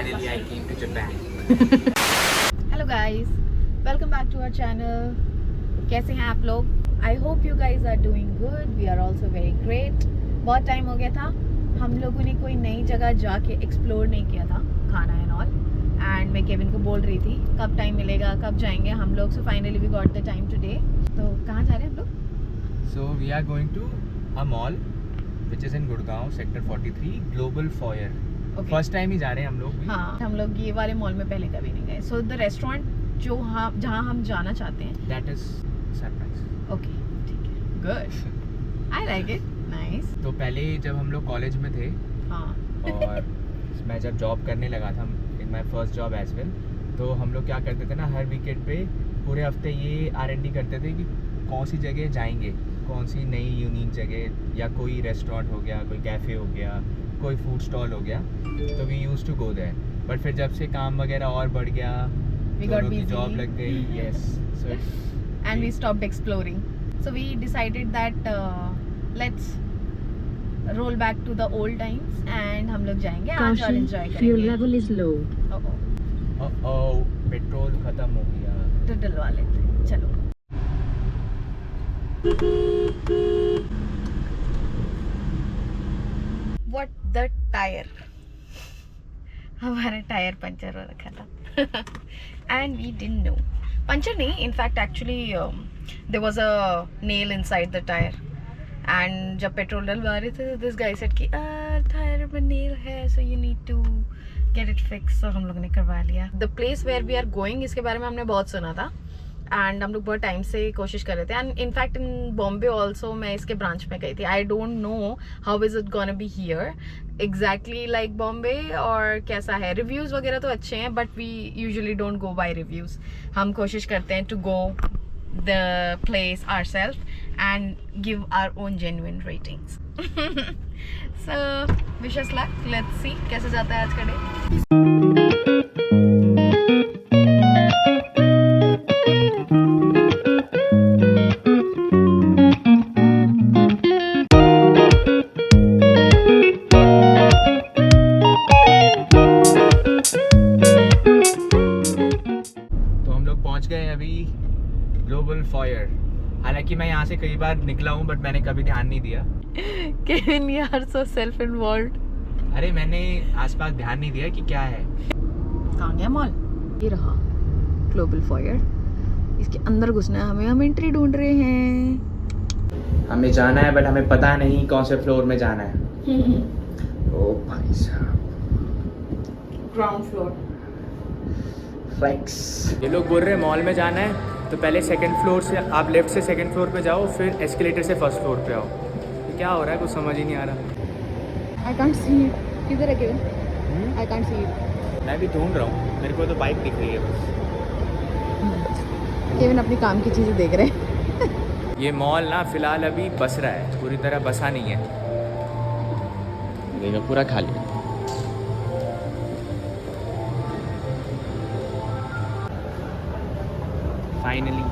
Finally, I came to Japan. Hello guys, welcome back to our channel. कैसे हैं आप लोग? I hope you guys are doing good. We are also very great. बहुत time हो गया था, हम लोगों ने कोई नई जगह जाके एक्सप्लोर नहीं किया था, खाना एंड ऑल। एंड मैं केविन को बोल रही थी कब टाइम मिलेगा, कब जाएंगे हम लोग। So finally we got the time today. तो कहाँ जा रहे हैं हम लोग? So we are going to a mall, which is in Gurgaon, Sector 43, Global Foyer. First time ही जा रहे हैं हम लोग भी। हाँ, हम लोग ये वाले मॉल में पहले कभी नहीं गए। सो द रेस्टोरेंट जो जहाँ हम जाना चाहते हैं, That is surprise. ओके, ठीक है, good, I like it, nice. तो पहले जब हम लोग कॉलेज में थे हाँ और मैं जब जॉब करने लगा था, in my first job as well, तो हम लोग क्या करते थे ना, हर वीकेंड पे पूरे हफ्ते ये R&D करते थे कि कौन सी जगह जाएंगे, कौन सी नई यूनिक जगह, या कोई रेस्टोरेंट हो गया, कोई कैफ़े हो गया, कोई फूड स्टॉल हो गया। तो we use to go there, but फिर जब से काम वगैरह और बढ़ गया, We got दोनों की busy. जॉब लग गई, yes, so and we stopped exploring. So we decided that let's roll back to the old times and हम लोग जाएंगे आज और enjoy Fuel करेंगे। level is low. पेट्रोल खत्म हो गया। तो डलवा लेते हैं, चलो। What the tire? हमारा टायर पंचर हो रखा था and we didn't know. Puncture नहीं, in fact actually there was a nail inside the tyre. And जब पेट्रोल डलवा रहे थे, दिस गाय सेड कि टायर में नेल है, so you need to get it fix. तो हम लोग ने करवा लिया। The place where we are going, इसके बारे में हमने बहुत सुना था एंड हम लोग बहुत टाइम से कोशिश कर रहे थे। And in fact in Bombay also मैं इसके ब्रांच में गई थी। I don't know how is it gonna be here exactly like Bombay, और कैसा है। रिव्यूज़ वगैरह तो अच्छे हैं, but we usually don't go by reviews. हम कोशिश करते हैं to go the place our self and give our own genuine ratings. So wish us luck, let's see कैसे जाता है आज का डे। Global foyer. हालांकि मैं यहाँ से कई बार निकला हूँ, बट मैंने कभी ध्यान नहीं दिया। केविन यार सो सेल्फ इन्वॉल्व्ड। अरे मैंने आसपास ध्यान नहीं दिया कि क्या है। कहाँ गया मॉल? ये रहा ग्लोबल फॉयर। इसके अंदर घुसना है हमें, हम एंट्री ढूंढ रहे हैं। हमें जाना है, बट हमें पता नहीं कौन से फ्लोर में जाना है। ओ भाई साहब, ग्राउंड फ्लोर। फ्लेक्स। ये लोग बोल रहे हैं मॉल में जाना है, तो पहले सेकंड फ्लोर से आप लेफ्ट से सेकंड फ्लोर पे जाओ, फिर एस्केलेटर से फर्स्ट फ्लोर पे आओ। ये क्या हो रहा है, कुछ समझ ही नहीं आ रहा। I can't see it. किधर है Kevin? I can't see it. मैं भी ढूंढ रहा हूँ, मेरे को तो बाइक दिख रही है बस। केविन अपनी काम की चीज़ें देख रहे हैं। ये मॉल ना फिलहाल अभी बस रहा है, पूरी तरह बसा नहीं है। देखो पूरा खाली। फाइनली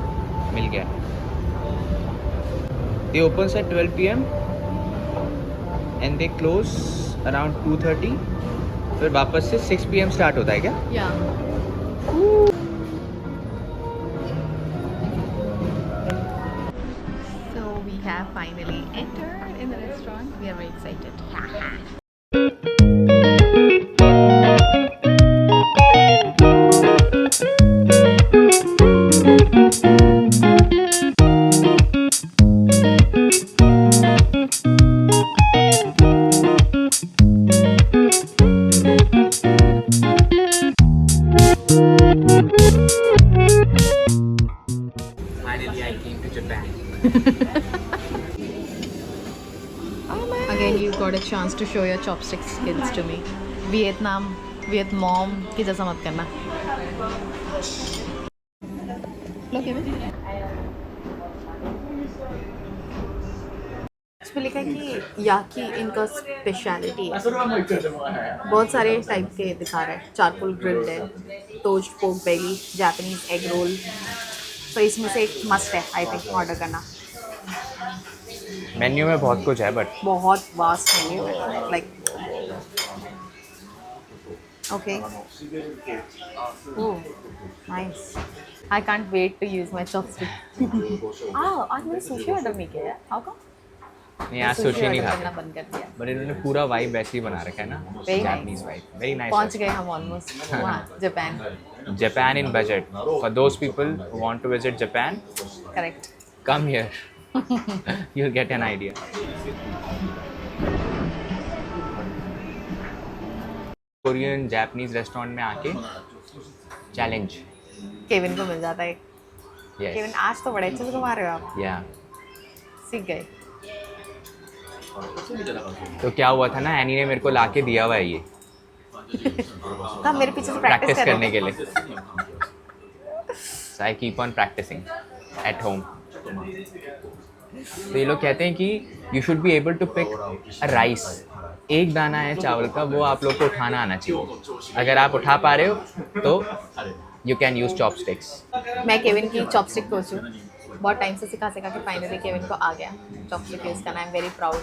मिल गया। दे opens at 12 PM and they close around 2:30। फिर वापस से 6 PM स्टार्ट होता है क्या? या so we have finally entered in the restaurant. We are very excited. Finally, I came to Japan. Again, you got a chance to show your chopstick skills to me. Vietnam की जैसा मत करना। लो Kevin. इसमें लिखा है कि याकी इनका speciality है। बहुत सारे टाइप के दिखा रहा है। चारकोल ग्रिल्ड है, टोस्ट पोर्क बेली, जापानीज एग रोल। तो इसमें से एक मस्ट है आई थिंक ऑर्डर करना। मेन्यू में बहुत कुछ है, बट बहुत वास्ट मेन्यू है, like Okay. Oh, nice. I can't wait to use my chopstick. आज मैंने sushi order नहीं किया यार. How come? नहीं आज sushi सुशी नहीं order करना खाते, बंद कर दिया. बट इन्होंने पूरा वाइब वैसे ही बना रखा है ना, Very Japanese nice. Vibe, very nice. पहुंच गए हम almost वहाँ Japan. Japan in budget. For those people who want to visit Japan, Correct. come here. You'll get an idea. Korean Japanese restaurant में आके चैलेंज। केविन को मिल जाता है. Yes Kevin आज तो बड़े अच्छे से घुमा रहे हो आप. या सीख गए. तो क्या हुआ था ना, एनी ने मेरे को लाके दिया हुआ है ये तब मेरे पीछे से प्रैक्टिस प्रैक्टिस करने के लिए। So I keep on practising at home. तो ये लोग कहते हैं कि you should be able to pick a rice, एक दाना है चावल का, वो आप लोग को उठाना आना चाहिए। अगर आप उठा पा रहे हो तो यू कैन यूज चॉपस्टिक्स। मैं केविन की चॉपस्टिक कोच हूँ. बहुत टाइम से सिखा सिखा के फाइनली केविन को आ गया चॉपस्टिक यूज़ करना. I am very proud.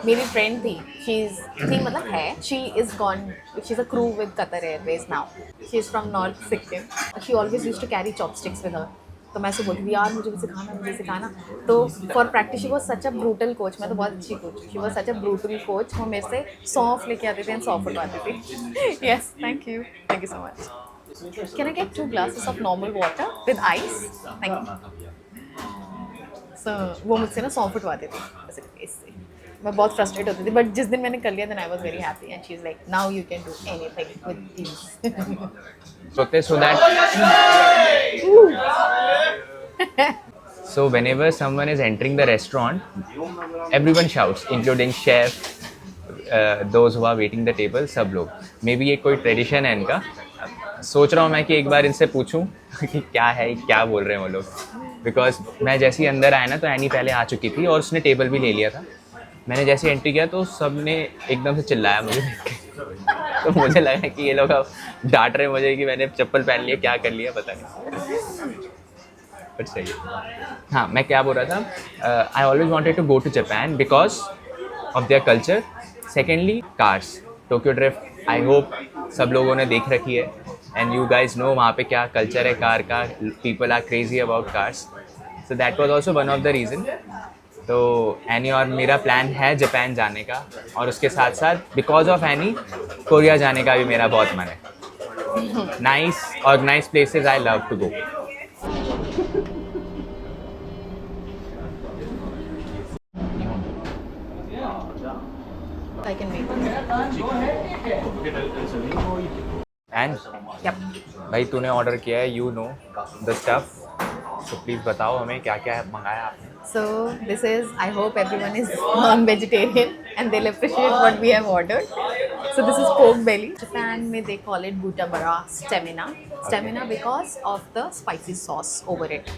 मेरी फ्रेंड थी, मतलब है, she is a crew with Qatar Airways now. She is from north Sikkim. She always use to carry chopsticks with her. तो मैं उससे बोलती थी यार मुझे भी सिखाना. तो for practice she was such a brutal coach. मैं तो बहुत अच्छी coach. She was such a brutal coach. वो मेरे से सौंफ लेके आती थी एंड सौंफ उठवाती थी. Yes, thank you so much. Can I get 2 glasses of normal water with ice? Thank you. So वो मुझसे ना सौंफ उठवाते थे ऐसे इससे. मैं बहुत फ्रस्ट्रेट होती थी, बट जिस दिन मैंने कर लिया then I was very happy and she's like now you can do anything with these. So that so whenever someone is entering the restaurant, everyone shouts, including chef, those who are waiting the table, सब लोग. May be ये कोई tradition है इनका. सोच रहा हूँ मैं कि एक बार इनसे पूछूं कि क्या है, क्या बोल रहे हैं वो लोग. बिकॉज मैं जैसे ही अंदर आया ना तो एनी पहले आ चुकी थी और उसने टेबल भी ले लिया था. मैंने जैसे एंट्री किया तो सब ने एकदम से चिल्लाया मुझे देख के. तो मुझे लगा कि ये लोग अब डांट रहे मुझे कि मैंने चप्पल पहन लिया, क्या कर लिया पता नहीं. बट सही है. हाँ, मैं क्या बोल रहा था, I always wanted to go to Japan because of their culture. Secondly cars. Tokyo drift I hope सब लोगों ने देख रखी है एंड यू गाइज नो वहाँ पे क्या कल्चर है कार का. People are crazy about cars. So that was also one of the reason. तो एनी और मेरा प्लान है जापान जाने का, और उसके साथ साथ बिकॉज ऑफ एनी कोरिया जाने का भी मेरा बहुत मन है. Nice organize places I love to go. I can make it. And Yep. भाई तूने ऑर्डर किया है, you know the stuff, so please बताओ हमें क्या क्या मंगाया आपने. So this is, I hope everyone is non-vegetarian and they'll appreciate what we have ordered. So this is pork belly. Japan में they call it butabara stamina. Stamina because of the spicy sauce over it.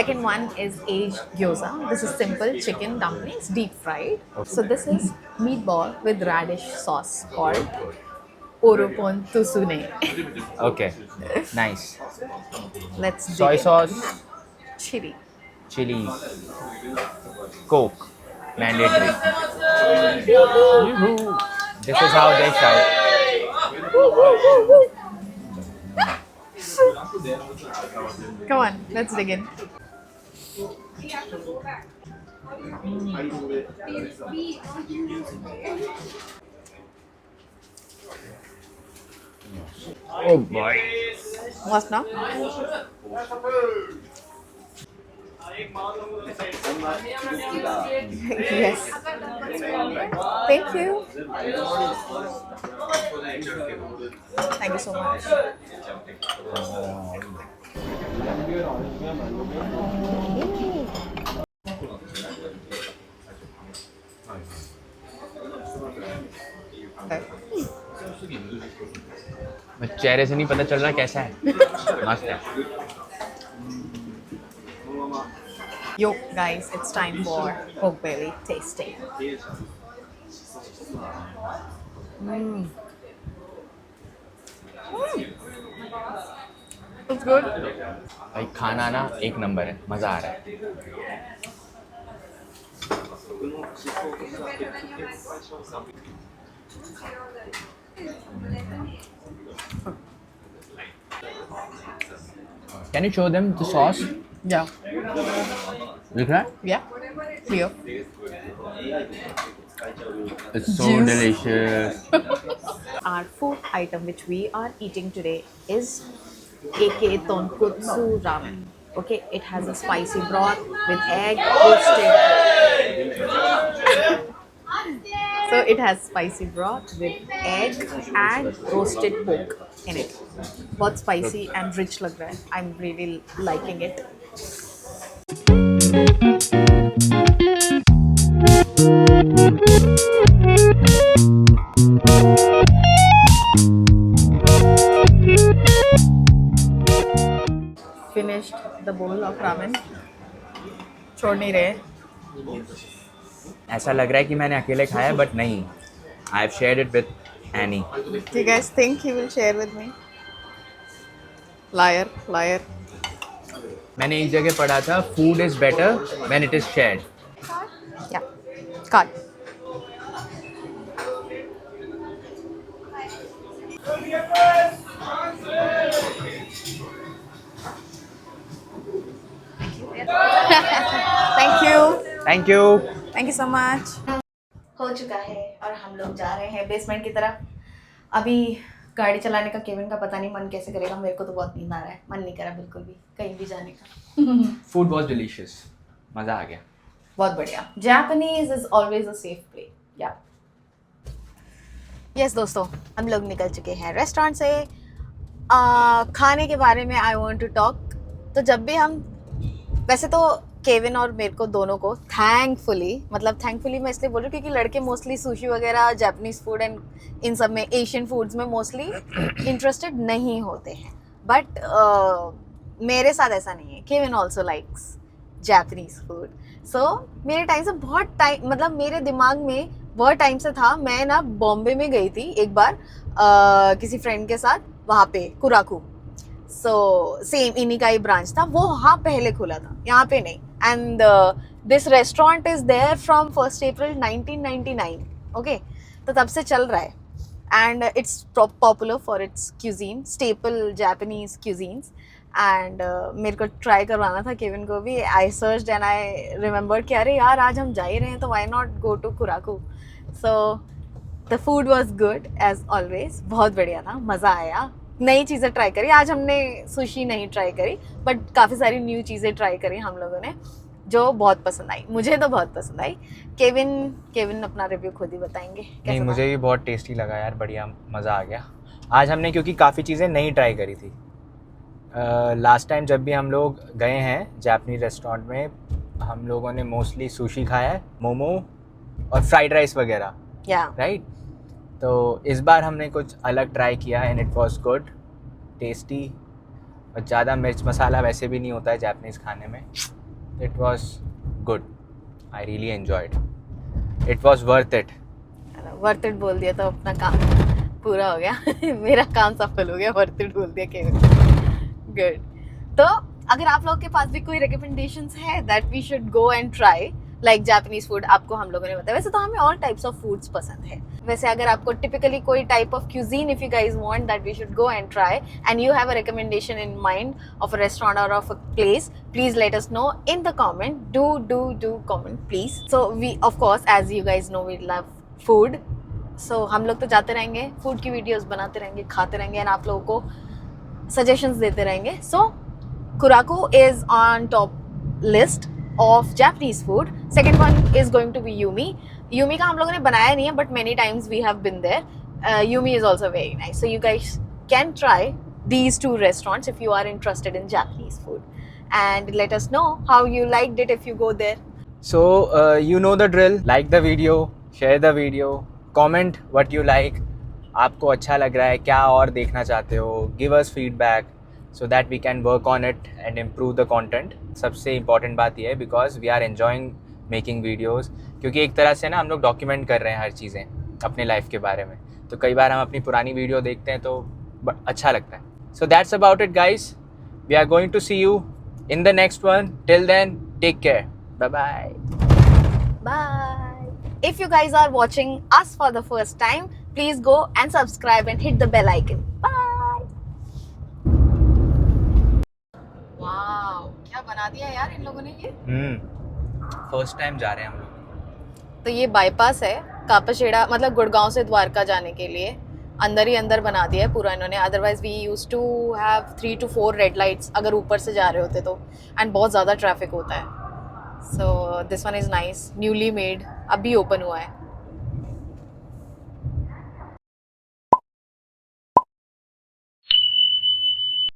Second one is aged gyoza. This is simple chicken dumplings, deep fried. So this is meatball with radish sauce called oropon tusune. Okay nice. Let's dig soy in. Sauce, Chili. chilies, Coke, mandatory. This is how they shout. Come on, let's dig in. Oh boy. What's now? Yes. Thank you. Thank you so much. चेहरे से नहीं पता चल रहा कैसा है. मस्त है. Yo, guys, it's time for pork belly tasting. It's good. भाई खाना ना एक नंबर है, मज़ा आ रहा है. Can you show them the sauce? Yeah. दिख रहा है? Yeah. Clear. It's so Juice. delicious. Our food item which we are eating today is AK Tonkotsu ramen. Okay, it has a spicy broth with egg roasted. So it has spicy broth with egg and roasted pork in it. बहुत spicy and rich लग रहा है. I'm really liking it. Finished the bowl of ramen. छोड़ नहीं रहे. ऐसा लग रहा है कि मैंने अकेले खाया बट नहीं. I have shared it with Annie. Do you guys think he will share with me? Liar, liar. मैंने एक जगह पढ़ा था food is better when it is shared. Yeah, card. Thank you. Thank you. Thank you so much. हो चुका है और हम लोग जा रहे हैं बेसमेंट की तरफ. अभी गाड़ी चलाने का केविन का पता नहीं मन कैसे करेगा. मेरे को तो बहुत नींद आ रहा है. मन नहीं करा बिल्कुल भी कहीं भी जाने का. Food was delicious. मज़ा आ गया. बहुत बढ़िया. Japanese is always a safe play. या यस दोस्तों, हम लोग निकल चुके हैं रेस्टोरेंट से. खाने के बारे में आई वांट टू टॉक. तो जब भी हम, वैसे तो केविन और मेरे को दोनों को थैंकफुली मैं इसलिए बोल रही हूँ क्योंकि लड़के मोस्टली सुशी वगैरह जापानीज फूड एंड इन सब में एशियन फूड्स में मोस्टली इंटरेस्टेड नहीं होते हैं. बट मेरे साथ ऐसा नहीं है. Kevin also likes Japanese food. So मेरे टाइम से बहुत टाइम, मतलब मेरे दिमाग में बहुत टाइम से था. मैं ना बॉम्बे में गई थी एक बार किसी फ्रेंड के साथ, वहाँ पे कुराकू. सो सेम इन्हीं का ही ब्रांच था. वो वहाँ पहले खुला था, यहाँ पे नहीं. And this restaurant is there from 1 April 1999. Okay, तो तब से चल रहा है. And it's popular for its cuisine, staple Japanese cuisines. And मेरे को ट्राई करवाना था केविन को भी. I search and I remember कि अरे यार आज हम जा ही रहे हैं तो why not go to Kuraku. So the food was good as always. बहुत बढ़िया था, मज़ा आया. नई चीज़ें ट्राई करी. आज हमने सुशी नहीं ट्राई करी बट काफ़ी सारी न्यू चीज़ें ट्राई करी हम लोगों ने, जो बहुत पसंद आई. मुझे तो बहुत पसंद आई. केविन अपना रिव्यू खुद ही बताएंगे. नहीं, मुझे भी बहुत टेस्टी लगा यार. बढ़िया, मज़ा आ गया. आज हमने क्योंकि काफ़ी चीज़ें नहीं ट्राई करी थी. लास्ट टाइम जब भी हम लोग गए हैं जापानीज रेस्टोरेंट में, हम लोगों ने मोस्टली सुशी खाया है, मोमो और फ्राइड राइस वगैरह. राइट. तो इस बार हमने कुछ अलग ट्राई किया and it was good, tasty. और ज़्यादा मिर्च मसाला वैसे भी नहीं होता है जापानीज़ खाने में. It was good. I really enjoyed. It was worth it. Worth it बोल दिया तो अपना काम पूरा हो गया. मेरा काम सफल हो गया. वर्थ इट बोल दिया केविन. गुड. तो अगर आप लोगों के पास भी कोई रिकमेंडेशंस है that we should go and try like Japanese food, आपको हम लोगों ने बताया. वैसे तो हमें ऑल टाइप्स ऑफ फूड्स पसंद है. वैसे अगर आपको टिपिकली कोई type of cuisine if you guys want that we should go and try and you have a recommendation in mind of a restaurant और of a place, please let us know in the comment. Do comment please. So we of course as you guys know we love food. So हम लोग तो जाते रहेंगे, food की videos बनाते रहेंगे, खाते रहेंगे एंड आप लोगों को सजेशंस देते रहेंगे. So Kuraku is on top list of Japanese food. Second one is going to be Yumi. Yumi का हम लोगों ने बनाया नहीं है but many times we have been there. Yumi is also very nice. So you guys can try these two restaurants if you are interested in Japanese food. And let us know how you liked it if you go there. So you know the drill. Like the video, share the video, comment what you like. आपको अच्छा लग रहा है, क्या और देखना चाहते हो. Give us feedback so that we can work on it and improve the content. सबसे important बात ये है because we are enjoying making videos, क्योंकि एक तरह से ना हम लोग डॉक्यूमेंट कर रहे हैं हर चीज़ें अपने लाइफ के बारे में. तो कई बार हम अपनी पुरानी वीडियो देखते हैं तो अच्छा लगता है. So that's about it guys. We are going to see you in the next one. Till then, take care. Bye-bye. Bye. If you guys are watching us for the first time, Please go and subscribe and hit the bell icon. Bye. Wow, क्या बना दिया यार इन लोगों ने ये. First time जा रहे हैं हम लोग. तो ये बाईपास है कापाशेड़ा, मतलब गुड़गांव से द्वारका जाने के लिए. अंदर ही अंदर बना दिया है पूरा इन्होंने. Otherwise we used to have 3 to 4 red lights अगर ऊपर से जा रहे होते तो, एंड बहुत ज़्यादा ट्रैफिक होता है. So this one is nice, newly made, अभी ओपन हुआ है.